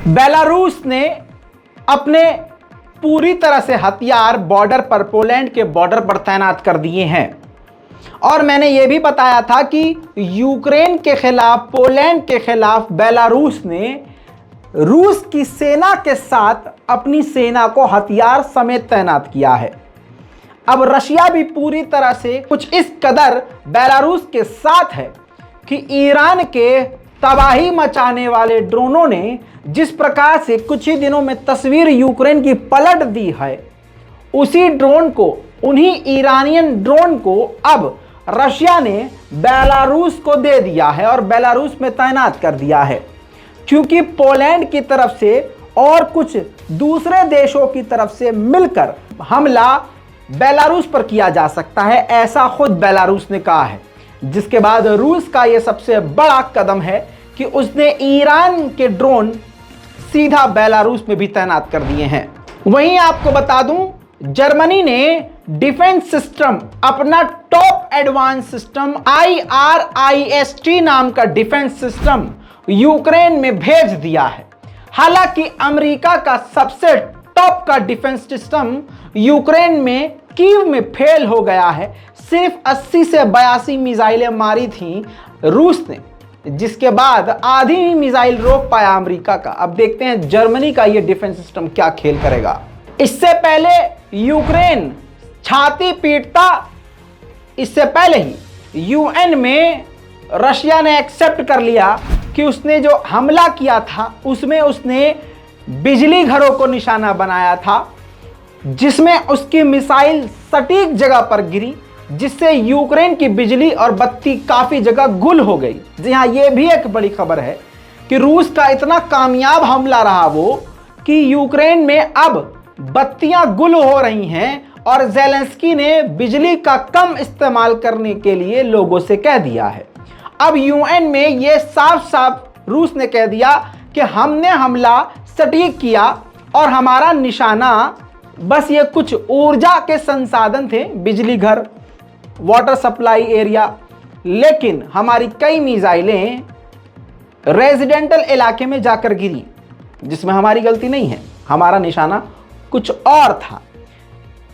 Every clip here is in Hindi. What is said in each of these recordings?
बेलारूस ने अपने पूरी तरह से हथियार बॉर्डर पर, पोलैंड के बॉर्डर पर तैनात कर दिए हैं। और मैंने यह भी बताया था कि यूक्रेन के खिलाफ, पोलैंड के खिलाफ बेलारूस ने रूस की सेना के साथ अपनी सेना को हथियार समेत तैनात किया है। अब रशिया भी पूरी तरह से कुछ इस कदर बेलारूस के साथ है कि ईरान के तबाही मचाने वाले ड्रोनों ने जिस प्रकार से कुछ ही दिनों में तस्वीर यूक्रेन की पलट दी है, उसी ड्रोन को, उन्हीं ईरानियन ड्रोन को अब रशिया ने बेलारूस को दे दिया है और बेलारूस में तैनात कर दिया है, क्योंकि पोलैंड की तरफ से और कुछ दूसरे देशों की तरफ से मिलकर हमला बेलारूस पर किया जा सकता है, ऐसा खुद बेलारूस ने कहा है। जिसके बाद रूस का यह सबसे बड़ा कदम है कि उसने ईरान के ड्रोन सीधा बेलारूस में भी तैनात कर दिए हैं। वहीं आपको बता दूं, जर्मनी ने डिफेंस सिस्टम, अपना टॉप एडवांस सिस्टम IRIS-T नाम का डिफेंस सिस्टम यूक्रेन में भेज दिया है। हालांकि अमेरिका का सबसे टॉप का डिफेंस सिस्टम यूक्रेन में, कीव में फेल हो गया है। सिर्फ 80 से 82 मिसाइलें मारी थी रूस ने, जिसके बाद आधी ही मिसाइल रोक पाया अमेरिका का। अब देखते हैं जर्मनी का यह डिफेंस सिस्टम क्या खेल करेगा। इससे पहले यूक्रेन छाती पीटता, इससे पहले ही यूएन में रशिया ने एक्सेप्ट कर लिया कि उसने जो हमला किया था उसमें उसने बिजली घरों को निशाना बनाया था, जिसमें उसकी मिसाइल सटीक जगह पर गिरी, जिससे यूक्रेन की बिजली और बत्ती काफी जगह गुल हो गई। जी हाँ, यह भी एक बड़ी खबर है कि रूस का इतना कामयाब हमला रहा वो कि यूक्रेन में अब बत्तियां गुल हो रही हैं और ज़ेलेंस्की ने बिजली का कम इस्तेमाल करने के लिए लोगों से कह दिया है। अब यूएन में यह साफ साफ रूस ने कह दिया कि हमने हमला सटीक किया और हमारा निशाना बस ये कुछ ऊर्जा के संसाधन थे, बिजली घर, वाटर सप्लाई एरिया, लेकिन हमारी कई मिसाइलें रेजिडेंटल इलाके में जाकर गिरी, जिसमें हमारी गलती नहीं है, हमारा निशाना कुछ और था।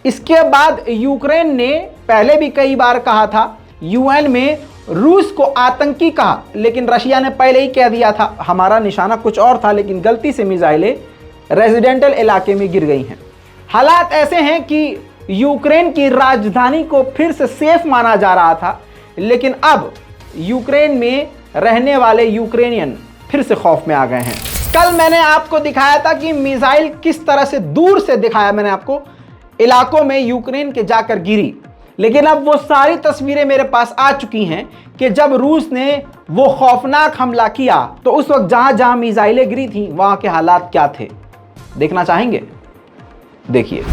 इसके बाद यूक्रेन ने पहले भी कई बार कहा था, यूएन में रूस को आतंकी कहा, लेकिन रशिया ने पहले ही कह दिया था हमारा निशाना कुछ और था, लेकिन गलती से मिसाइलें रेजिडेंटल इलाके में गिर गई हैं। हालात ऐसे हैं कि यूक्रेन की राजधानी को फिर से सेफ माना जा रहा था, लेकिन अब यूक्रेन में रहने वाले यूक्रेनियन फिर से खौफ में आ गए हैं। कल मैंने आपको दिखाया था कि मिसाइल किस तरह से दूर से दिखाया मैंने आपको, इलाकों में यूक्रेन के जाकर गिरी, लेकिन अब वो सारी तस्वीरें मेरे पास आ चुकी हैं कि जब रूस ने वो खौफनाक हमला किया तो उस वक्त जहां जहां मिसाइलें गिरी थी वहां के हालात क्या थे। देखना चाहेंगे? देखिए।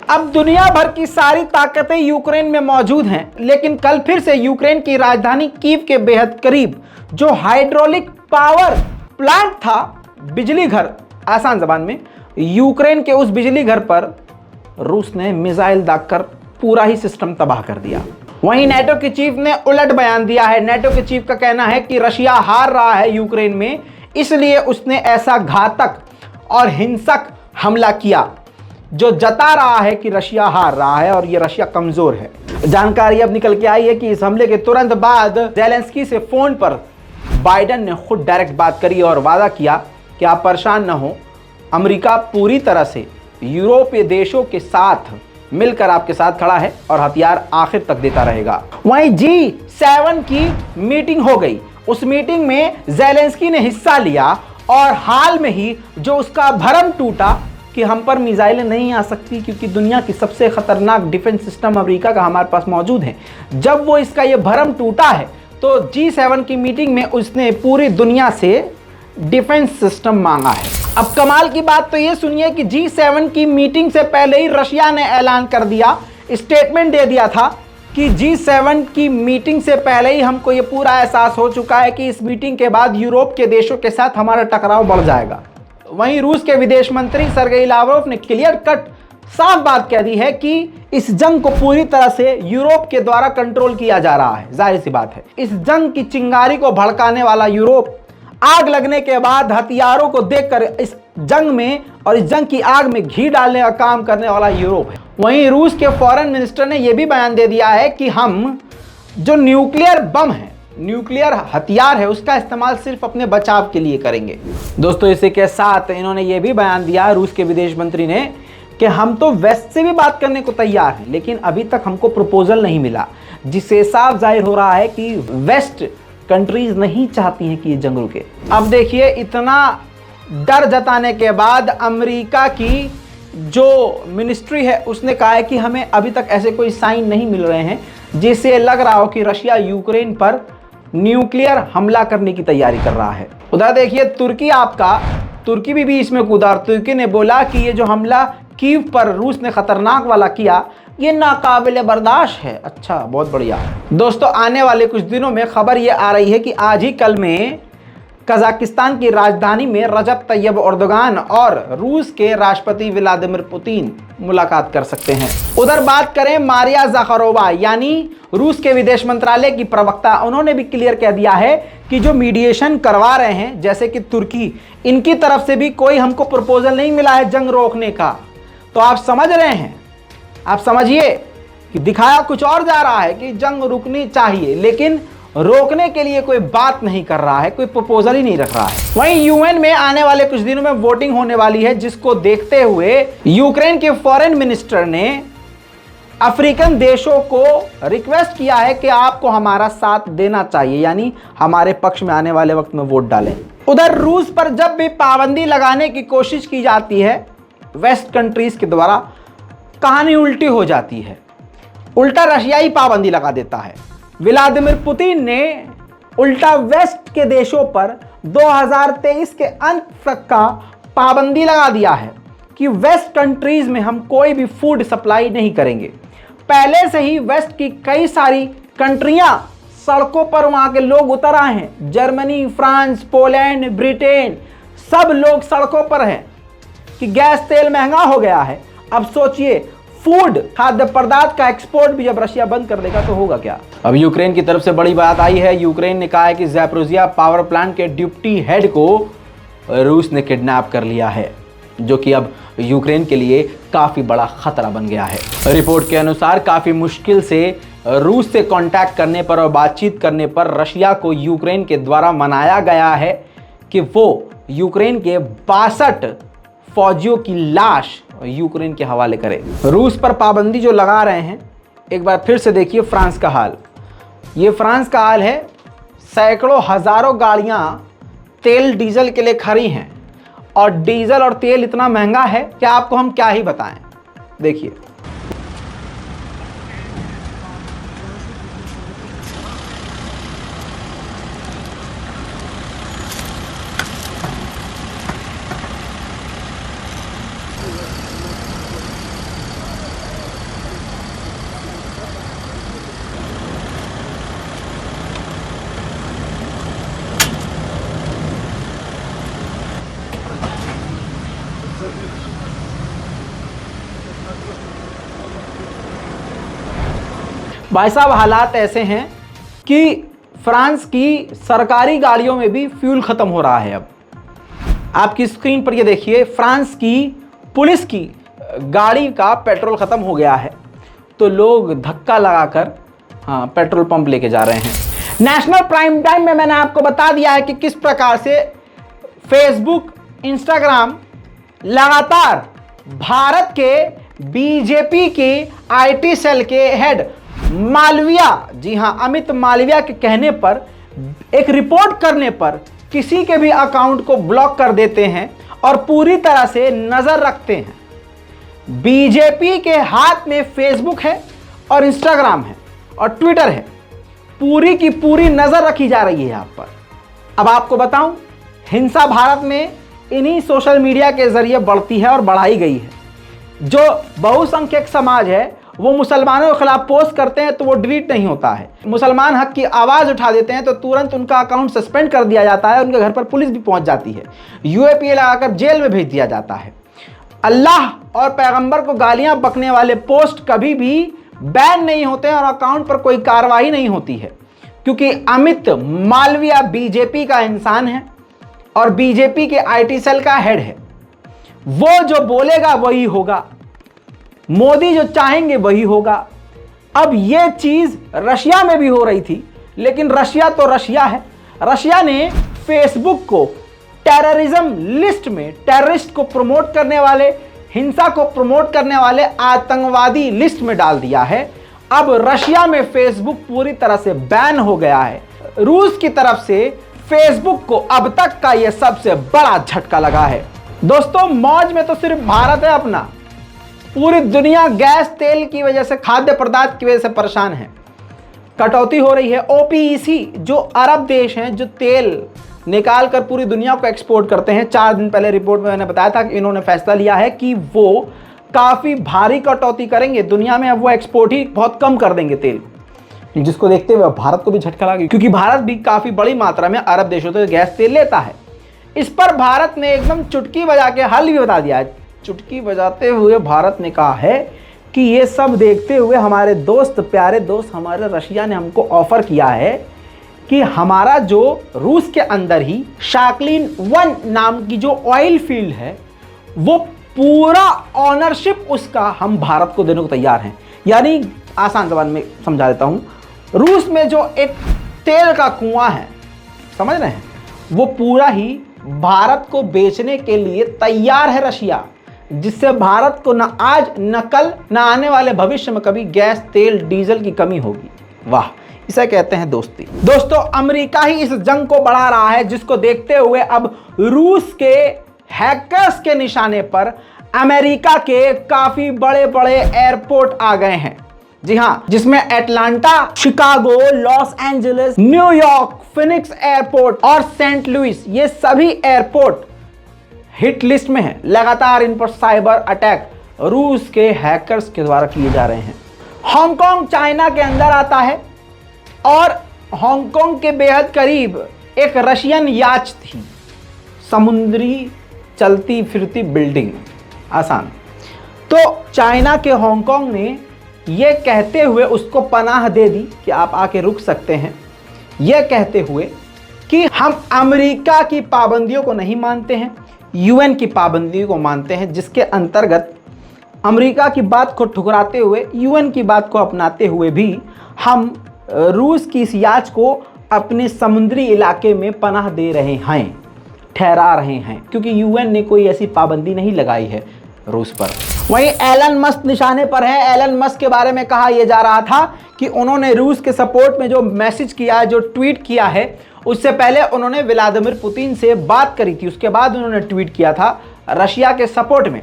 अब दुनिया भर की सारी ताकतें यूक्रेन में मौजूद हैं, लेकिन कल फिर से यूक्रेन की राजधानी कीव के बेहद करीब जो हाइड्रोलिक पावर प्लांट था, बिजली घर आसान जबान में, यूक्रेन के उस बिजली घर पर रूस ने मिसाइल दागकर पूरा ही सिस्टम तबाह कर दिया। वहीं नेटो के चीफ ने उलट बयान दिया है। नेटो के चीफ का कहना है कि रशिया हार रहा है यूक्रेन में, इसलिए उसने ऐसा घातक और हिंसक हमला किया, जो जता रहा है कि रशिया हार रहा है और ये रशिया कमजोर है। जानकारी अब निकल के आई है कि इस हमले के तुरंत बाद ज़ेलेंस्की से फोन पर बाइडेन ने खुद डायरेक्ट बात करी और वादा किया कि आप परेशान न हो, अमेरिका पूरी तरह से यूरोपीय देशों के साथ मिलकर आपके साथ खड़ा है और हथियार आखिर तक देता रहेगा। वहीं G7 की मीटिंग हो गई। उस मीटिंग में ज़ेलेंस्की ने हिस्सा लिया और हाल में ही जो उसका भरम टूटा कि हम पर मिसाइलें नहीं आ सकती क्योंकि दुनिया की सबसे खतरनाक डिफेंस सिस्टम अमेरिका का हमारे पास मौजूद है, जब वो इसका ये भरम टूटा है तो G7 की मीटिंग में उसने पूरी दुनिया से डिफेंस सिस्टम मांगा है। अब कमाल की बात तो ये सुनिए कि G7 की मीटिंग से पहले ही रशिया ने ऐलान कर दिया, स्टेटमेंट दे दिया था कि G7 की मीटिंग से पहले ही हमको ये पूरा एहसास हो चुका है कि इस मीटिंग के बाद यूरोप के देशों के साथ हमारा टकराव बढ़ जाएगा। वहीं रूस के विदेश मंत्री सर्गेई लावरोव ने क्लियर कट साफ बात कह दी है कि इस जंग को पूरी तरह से यूरोप के द्वारा कंट्रोल किया जा रहा है। जाहिर सी बात है, इस जंग की चिंगारी को भड़काने वाला यूरोप, आग लगने के बाद हथियारों को देखकर इस जंग में और इस जंग की आग में घी डालने का काम करने वाला यूरोप है। वहीं रूस के फॉरेन मिनिस्टर ने यह भी बयान दे दिया है कि हम जो न्यूक्लियर बम है, न्यूक्लियर हथियार है, उसका इस्तेमाल सिर्फ अपने बचाव के लिए करेंगे। दोस्तों, इसी के साथ इन्होंने ये भी बयान दिया रूस के विदेश मंत्री ने कि हम तो वेस्ट से भी बात करने को तैयार हैं, लेकिन अभी तक हमको प्रपोजल नहीं मिला, जिससे साफ जाहिर हो रहा है कि वेस्ट कंट्रीज नहीं चाहती हैं कि ये जंग रुके। अब देखिए, इतना डर जताने के बाद अमेरिका की जो मिनिस्ट्री है उसने कहा है कि हमें अभी तक ऐसे कोई साइन नहीं मिल रहे हैं जिससे लग रहा हो कि रशिया यूक्रेन पर न्यूक्लियर हमला करने की तैयारी कर रहा है। उधर देखिए, तुर्की भी इसमें कूदा और तुर्की ने बोला कि ये जो हमला कीव पर रूस ने खतरनाक वाला किया, ये नाकाबिले बर्दाश्त है। अच्छा, बहुत बढ़िया। दोस्तों, आने वाले कुछ दिनों में खबर ये आ रही है कि आज ही कल में कजाकिस्तान की राजधानी में रजब तैयब एर्दोगान और रूस के राष्ट्रपति व्लादिमीर पुतिन मुलाकात कर सकते हैं। उधर बात करें मारिया ज़खारोवा यानी रूस के विदेश मंत्रालय की प्रवक्ता, उन्होंने भी क्लियर कह दिया है कि जो मीडिएशन करवा रहे हैं जैसे कि तुर्की, इनकी तरफ से भी कोई हमको प्रपोजल नहीं मिला है जंग रोकने का। तो आप समझ रहे हैं, आप समझिए कि दिखाया कुछ और जा रहा है कि जंग रुकनी चाहिए, लेकिन रोकने के लिए कोई बात नहीं कर रहा है, कोई प्रपोजल ही नहीं रख रहा है। वहीं यूएन में आने वाले कुछ दिनों में वोटिंग होने वाली है, जिसको देखते हुए यूक्रेन के फॉरेन मिनिस्टर ने अफ्रीकन देशों को रिक्वेस्ट किया है कि आपको हमारा साथ देना चाहिए, यानी हमारे पक्ष में आने वाले वक्त में वोट डालें। उधर रूस पर जब भी पाबंदी लगाने की कोशिश की जाती है वेस्ट कंट्रीज के द्वारा, कहानी उल्टी हो जाती है, उल्टा रशिया ही पाबंदी लगा देता है। व्लादिमीर पुतिन ने उल्टा वेस्ट के देशों पर 2023 के अंत तक का पाबंदी लगा दिया है कि वेस्ट कंट्रीज में हम कोई भी फूड सप्लाई नहीं करेंगे। पहले से ही वेस्ट की कई सारी कंट्रियां सड़कों पर वहां के लोग उतर आए हैं, जर्मनी, फ्रांस, पोलैंड, ब्रिटेन, सब लोग सड़कों पर हैं कि गैस तेल महंगा हो गया है। अब सोचिए, फूड, खाद्य पदार्थ का एक्सपोर्ट भी जब रशिया बंद कर देगा तो होगा क्या। अब यूक्रेन की तरफ से बड़ी बात आई है। यूक्रेन ने कहा है कि ज़ैपोरिज़िया पावर प्लांट के डिप्टी हेड को रूस ने किडनैप कर लिया है, जो कि अब यूक्रेन के लिए काफ़ी बड़ा खतरा बन गया है। रिपोर्ट के अनुसार काफ़ी मुश्किल से रूस से कांटेक्ट करने पर और बातचीत करने पर रशिया को यूक्रेन के द्वारा मनाया गया है कि वो यूक्रेन के 62 फौजियों की लाश यूक्रेन के हवाले करे। रूस पर पाबंदी जो लगा रहे हैं, एक बार फिर से देखिए फ्रांस का हाल। ये फ्रांस का हाल है, सैकड़ों हज़ारों गाड़ियाँ तेल डीजल के लिए खड़ी हैं और डीजल और तेल इतना महंगा है कि आपको हम क्या ही बताएं। देखिए, भाई साहब, हालात ऐसे हैं कि फ्रांस की सरकारी गाड़ियों में भी फ्यूल ख़त्म हो रहा है अब। आपकी स्क्रीन पर ये देखिए, फ्रांस की पुलिस की गाड़ी का पेट्रोल खत्म हो गया है तो लोग धक्का लगाकर पेट्रोल पंप लेके जा रहे हैं। नेशनल प्राइम टाइम में मैंने आपको बता दिया है कि किस प्रकार से फेसबुक, इंस्टाग्राम लगातार भारत के बीजेपी के आईटी सेल के हेड मालविया, जी हां अमित मालविया के कहने पर, एक रिपोर्ट करने पर किसी के भी अकाउंट को ब्लॉक कर देते हैं और पूरी तरह से नजर रखते हैं। बीजेपी के हाथ में फेसबुक है और इंस्टाग्राम है और ट्विटर है, पूरी की पूरी नजर रखी जा रही है यहाँ पर। अब आपको बताऊं, हिंसा भारत में इन्हीं सोशल मीडिया के जरिए बढ़ती है और बढ़ाई गई है। जो बहुसंख्यक समाज है वो मुसलमानों के खिलाफ पोस्ट करते हैं तो वो डिलीट नहीं होता है। मुसलमान हक की आवाज़ उठा देते हैं तो तुरंत उनका अकाउंट सस्पेंड कर दिया जाता है, उनके घर पर पुलिस भी पहुंच जाती है, यूएपीए लगाकर जेल में भेज दिया जाता है। अल्लाह और पैगंबर को गालियां बकने वाले पोस्ट कभी भी बैन नहीं होते हैं और अकाउंट पर कोई कार्रवाई नहीं होती है, क्योंकि अमित मालविया बीजेपी का इंसान है और बीजेपी के आईटी सेल का हेड है। वो जो बोलेगा वही होगा, मोदी जो चाहेंगे वही होगा। अब ये चीज रशिया में भी हो रही थी, लेकिन रशिया तो रशिया है। रशिया ने फेसबुक को टेररिज्म लिस्ट में, टेररिस्ट को प्रमोट करने वाले, हिंसा को प्रमोट करने वाले आतंकवादी लिस्ट में डाल दिया है। अब रशिया में फेसबुक पूरी तरह से बैन हो गया है। रूस की तरफ से फेसबुक को अब तक का यह सबसे बड़ा झटका लगा है। दोस्तों, मौज में तो सिर्फ भारत है अपना, पूरी दुनिया गैस तेल की वजह से, खाद्य पदार्थ की वजह से परेशान है। कटौती हो रही है। ओपीईसी जो अरब देश हैं जो तेल निकाल कर पूरी दुनिया को एक्सपोर्ट करते हैं, 4 दिन पहले रिपोर्ट में मैंने बताया था कि इन्होंने फैसला लिया है कि वो काफ़ी भारी कटौती करेंगे दुनिया में। अब वो एक्सपोर्ट ही बहुत कम कर देंगे तेल, जिसको देखते हुए भारत को भी झटका लगा, क्योंकि भारत भी काफ़ी बड़ी मात्रा में अरब देशों से गैस तेल लेता है। इस पर भारत ने एकदम चुटकी बजा के हल भी बता दिया है। चुटकी बजाते हुए भारत ने कहा है कि ये सब देखते हुए हमारे दोस्त, प्यारे दोस्त हमारे रशिया ने हमको ऑफर किया है कि हमारा जो रूस के अंदर ही शाकलिन 1 नाम की जो ऑयल फील्ड है, वो पूरा ऑनरशिप उसका हम भारत को देने को तैयार हैं। यानी आसान ज़बान में समझा देता हूँ, रूस में जो एक तेल का कुआं है, समझ रहे हैं, वो पूरा ही भारत को बेचने के लिए तैयार है रशिया, जिससे भारत को न आज न कल न आने वाले भविष्य में कभी गैस, तेल, डीजल की कमी होगी। वाह, इसे कहते हैं दोस्ती। दोस्तों, अमेरिका ही इस जंग को बढ़ा रहा है, जिसको देखते हुए अब रूस के हैकर्स के निशाने पर अमेरिका के काफी बड़े बड़े एयरपोर्ट आ गए हैं। जी हां, जिसमें Atlanta, Chicago, Los Angeles, New York, Phoenix airport और सेंट लुइस, ये सभी एयरपोर्ट हिट लिस्ट में हैं। लगातार इन पर साइबर अटैक रूस के हैकर्स के द्वारा किए जा रहे हैं। हांगकांग चाइना के अंदर आता है और हांगकांग के बेहद करीब एक रशियन याच थी, समुद्री चलती फिरती बिल्डिंग, आसान। तो चाइना के हांगकांग ने ये कहते हुए उसको पनाह दे दी कि आप आके रुक सकते हैं, यह कहते हुए कि हम अमेरिका की पाबंदियों को नहीं मानते हैं, यूएन की पाबंदियों को मानते हैं, जिसके अंतर्गत अमेरिका की बात को ठुकराते हुए, यूएन की बात को अपनाते हुए भी हम रूस की इस याच को अपने समुद्री इलाके में पनाह दे रहे हैं, ठहरा रहे हैं, क्योंकि यूएन ने कोई ऐसी पाबंदी नहीं लगाई है रूस पर। वहीं एलन मस्क निशाने पर है। एलन मस्क के बारे में कहा यह जा रहा था कि उन्होंने रूस के सपोर्ट में जो मैसेज किया है, जो ट्वीट किया है, उससे पहले उन्होंने व्लादिमीर पुतिन से बात करी थी, उसके बाद उन्होंने ट्वीट किया था रशिया के सपोर्ट में।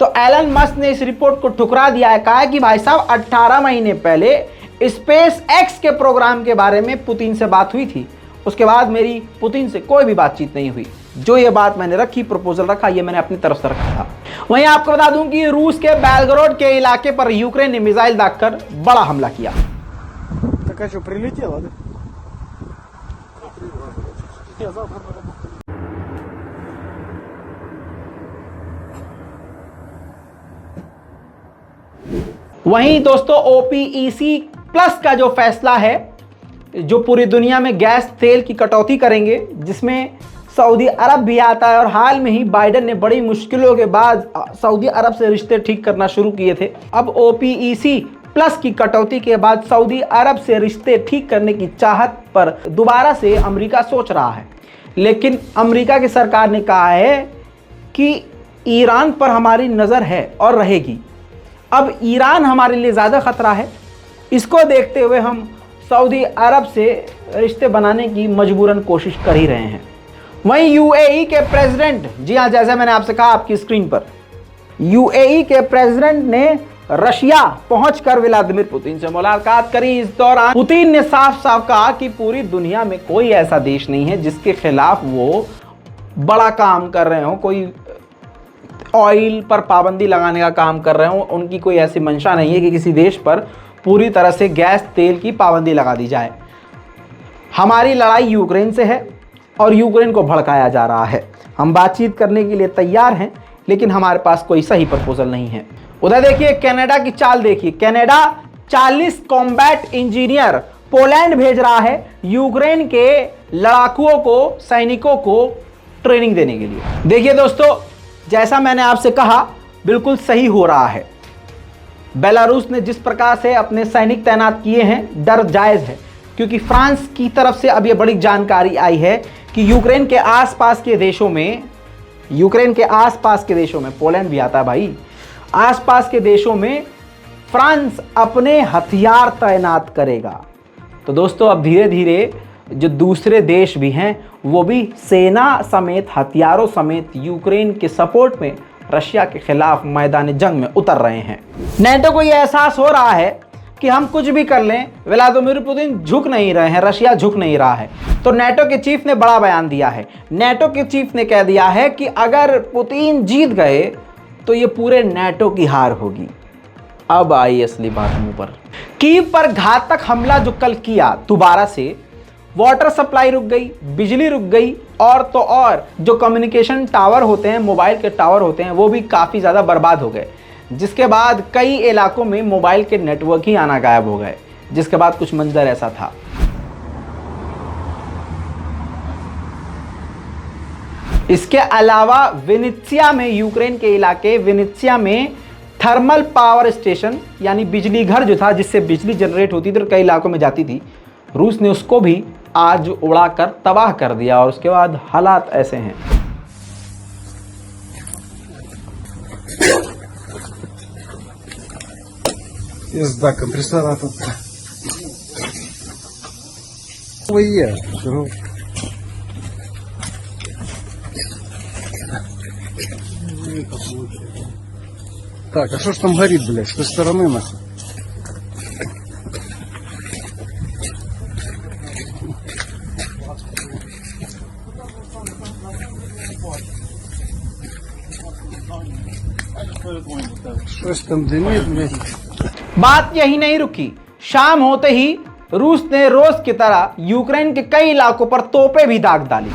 तो एलन मस्क ने इस रिपोर्ट को ठुकरा दिया है, कहा है कि भाई साहब 18 महीने पहले स्पेस एक्स के प्रोग्राम के बारे में पुतिन से बात हुई थी, उसके बाद मेरी पुतिन से कोई भी बातचीत नहीं हुई। जो ये बात मैंने रखी, प्रपोजल रखा, ये मैंने अपनी तरफ से रखा था। वहीं आपको बता दूं कि रूस के बेलगरोड के इलाके पर यूक्रेन ने मिसाइल दागकर बड़ा हमला किया। वहीं दोस्तों, ओपीईसी प्लस का जो फैसला है, जो पूरी दुनिया में गैस तेल की कटौती करेंगे, जिसमें सऊदी अरब भी आता है और हाल में ही बाइडेन ने बड़ी मुश्किलों के बाद सऊदी अरब से रिश्ते ठीक करना शुरू किए थे। अब OPEC प्लस की कटौती के बाद सऊदी अरब से रिश्ते ठीक करने की चाहत पर दोबारा से अमेरिका सोच रहा है, लेकिन अमेरिका की सरकार ने कहा है कि ईरान पर हमारी नज़र है और रहेगी। अब ईरान हमारे लिए ज़्यादा खतरा है, इसको देखते हुए हम सऊदी अरब से रिश्ते बनाने की मजबूरन कोशिश कर ही रहे हैं। वहीं UAE के प्रेसिडेंट, जी हाँ, जैसे मैंने आपसे कहा आपकी स्क्रीन पर, UAE के प्रेसिडेंट ने रशिया पहुंचकर व्लादिमीर पुतिन से मुलाकात करी। इस दौरान पुतिन ने साफ साफ कहा कि पूरी दुनिया में कोई ऐसा देश नहीं है जिसके खिलाफ वो बड़ा काम कर रहे हो, कोई ऑयल पर पाबंदी लगाने का काम कर रहे हो। उनकी कोई ऐसी मंशा नहीं है कि किसी देश पर पूरी तरह से गैस तेल की पाबंदी लगा दी जाए। हमारी लड़ाई यूक्रेन से है और यूक्रेन को भड़काया जा रहा है। हम बातचीत करने के लिए तैयार हैं, लेकिन हमारे पास कोई सही प्रपोजल नहीं है। उधर देखिए कनाडा की चाल देखिए, कनाडा 40 कॉम्बैट इंजीनियर पोलैंड भेज रहा है यूक्रेन के लड़ाकुओं को, सैनिकों को ट्रेनिंग देने के लिए। देखिए दोस्तों, जैसा मैंने आपसे कहा बिल्कुल सही हो रहा है। बेलारूस ने जिस प्रकार से अपने सैनिक तैनात किए हैं, डर जायज है, क्योंकि फ्रांस की तरफ से अब यह बड़ी जानकारी आई है कि यूक्रेन के आसपास के देशों में, पोलैंड भी आता है भाई, आसपास के देशों में फ्रांस अपने हथियार तैनात करेगा। तो दोस्तों अब धीरे धीरे जो दूसरे देश भी हैं वो भी सेना समेत, हथियारों समेत यूक्रेन के सपोर्ट में रशिया के खिलाफ मैदान जंग में उतर रहे हैं। नेटो को यह एहसास हो रहा है कि हम कुछ भी कर लें, व्लादिमीर पुतिन झुक नहीं रहे हैं, रशिया झुक नहीं रहा है। तो नेटो के चीफ ने बड़ा बयान दिया है। नेटो के चीफ ने कह दिया है कि अगर पुतिन जीत गए तो ये पूरे नेटो की हार होगी। अब आई असली बात मुंह पर। कीव पर घातक हमला जो कल किया, दोबारा से वाटर सप्लाई रुक गई, बिजली रुक गई, और तो और जो कम्युनिकेशन टावर होते हैं, मोबाइल के टावर होते हैं, वो भी काफ़ी ज़्यादा बर्बाद हो गए, जिसके बाद कई इलाकों में मोबाइल के नेटवर्क ही आना गायब हो गए। जिसके बाद कुछ मंजर ऐसा था। इसके अलावा विनित्सिया में, यूक्रेन के इलाके विनित्सिया में थर्मल पावर स्टेशन यानी बिजली घर जो था, जिससे बिजली जनरेट होती थी और कई इलाकों में जाती थी, रूस ने उसको भी आज उड़ाकर तबाह कर दिया। और उसके बाद हालात ऐसे हैं। Пизда, компрессора тут. Так, а что ж там горит, блядь? С той стороны нахуй? Что ж там дымит, блядь? बात यही नहीं रुकी। शाम होते ही रूस ने रोज की तरह यूक्रेन के कई इलाकों पर तोपें भी दाग डाली।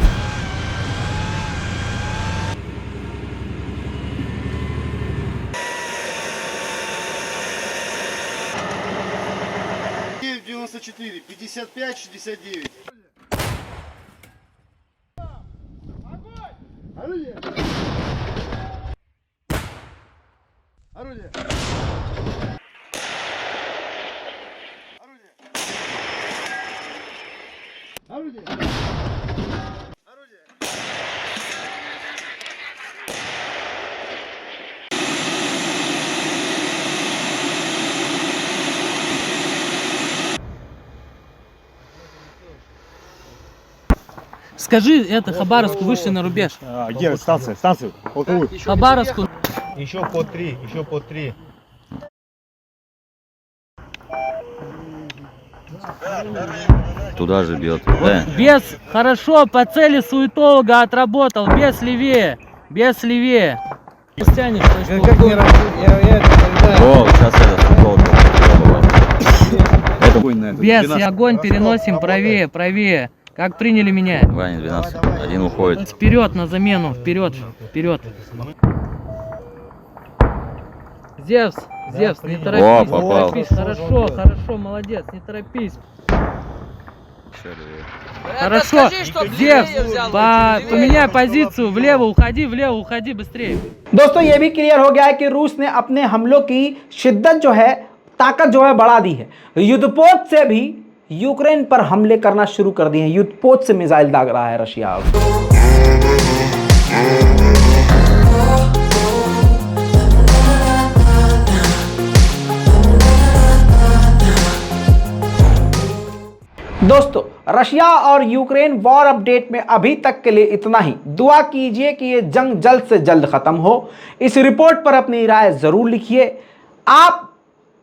Скажи это Хабаровску, вышли на рубеж. Где станция? Станцию? Какую? Хабаровску. Еще по 3, еще по 3. Туда же бьет. Да. Без, хорошо, по цели суетолога отработал. Без левее. Без левее. Стянешь, Как не я О, сейчас это. без, и огонь переносим правее, правее. Как приняли меня? Ваня 12. Один уходит. Вперед на замену, вперед, вперед. Зевс, Зевс, не торопись, О, не попал. торопись. Хорошо, хорошо, молодец, не торопись. Еще левее. Хорошо. Зевс, поменяй позицию. Влево уходи быстрее. दोस्तों ये भी क्लियर हो गया है कि रूस ने अपने हमलों की शिद्दत जो है, ताकत जो है बढ़ा दी है। युद्धपोत से भी यूक्रेन पर हमले करना शुरू कर दिए हैं। युद्धपोत से मिसाइल दाग रहा है रशिया। दोस्तों रशिया और यूक्रेन वॉर अपडेट में अभी तक के लिए इतना ही। दुआ कीजिए कि ये जंग जल्द से जल्द खत्म हो। इस रिपोर्ट पर अपनी राय जरूर लिखिए। आप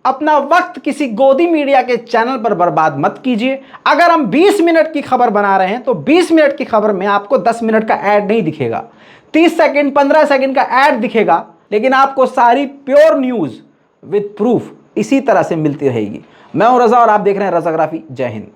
अपना वक्त किसी गोदी मीडिया के चैनल पर बर्बाद मत कीजिए। अगर हम 20 मिनट की खबर बना रहे हैं तो 20 मिनट की खबर में आपको 10 मिनट का ऐड नहीं दिखेगा, 30 सेकंड 15 सेकंड का ऐड दिखेगा, लेकिन आपको सारी प्योर न्यूज विद प्रूफ इसी तरह से मिलती रहेगी। मैं हूं रजा और आप देख रहे हैं रजाग्राफी। जय हिंद।